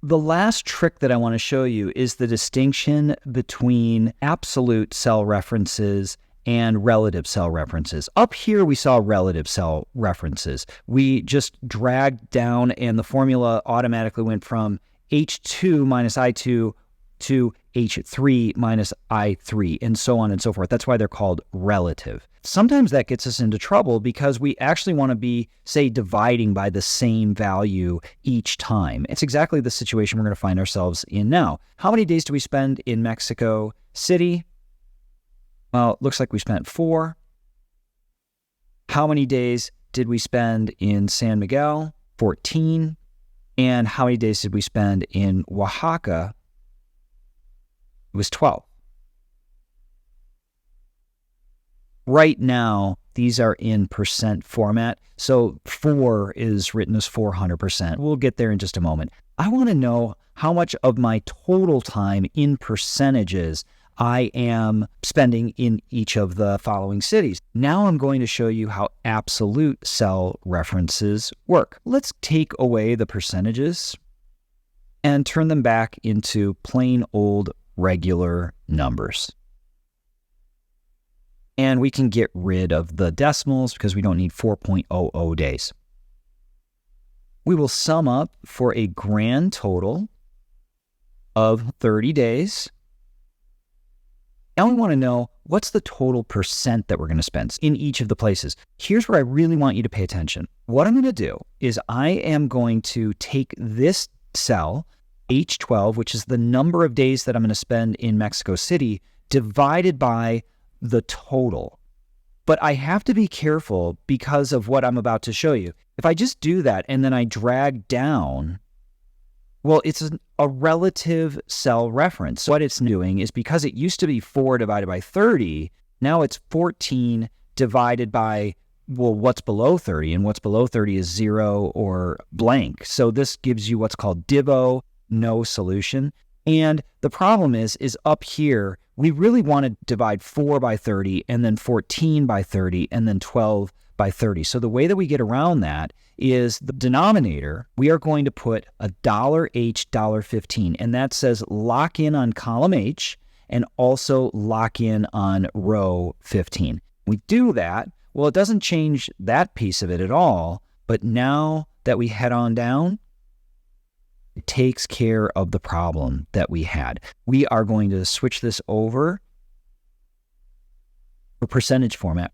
The last trick that I want to show you is the distinction between absolute cell references and relative cell references. Up here, we saw relative cell references. We just dragged down and the formula automatically went from H2 minus I2 to H3 minus I3, and so on and so forth. That's why they're called relative. Sometimes that gets us into trouble because we actually want to be, say, dividing by the same value each time. It's exactly the situation we're going to find ourselves in now. How many days do we spend in Mexico City? Well, it looks like we spent 4. How many days did we spend in San Miguel? 14. And how many days did we spend in Oaxaca? It was 12. Right now, these are in percent format. So 4 is written as 400%. We'll get there in just a moment. I want to know how much of my total time in percentages I am spending in each of the following cities. Now I'm going to show you how absolute cell references work. Let's take away the percentages and turn them back into plain old regular numbers. And we can get rid of the decimals because we don't need 4.00 days. We will sum up for a grand total of 30 days. Now we want to know what's the total percent that we're going to spend in each of the places. Here's where I really want you to pay attention. What I'm going to do is I am going to take this cell, H12, which is the number of days that I'm going to spend in Mexico City, divided by the total. But I have to be careful because of what I'm about to show you. If I just do that and then I drag down, well, it's a relative cell reference. What it's doing is because it used to be 4 divided by 30, now it's 14 divided by, well, what's below 30? And what's below 30 is 0 or blank. So this gives you what's called divo, no solution. And the problem is up here, we really want to divide 4 by 30 and then 14 by 30 and then 12 by 30. So the way that we get around that is the denominator, we are going to put a $H, $15, and that says lock in on column H and also lock in on row 15. We do that, well, it doesn't change that piece of it at all, but now that we head on down, it takes care of the problem that we had. We are going to switch this over for percentage format.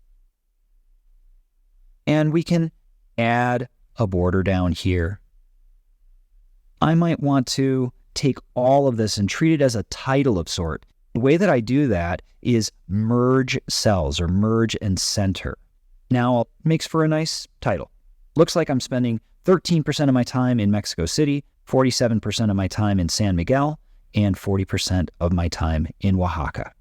And we can add a border down here. I might want to take all of this and treat it as a title of sort. The way that I do that is merge cells or merge and center. Now it makes for a nice title. Looks like I'm spending 13% of my time in Mexico City, 47% of my time in San Miguel, and 40% of my time in Oaxaca.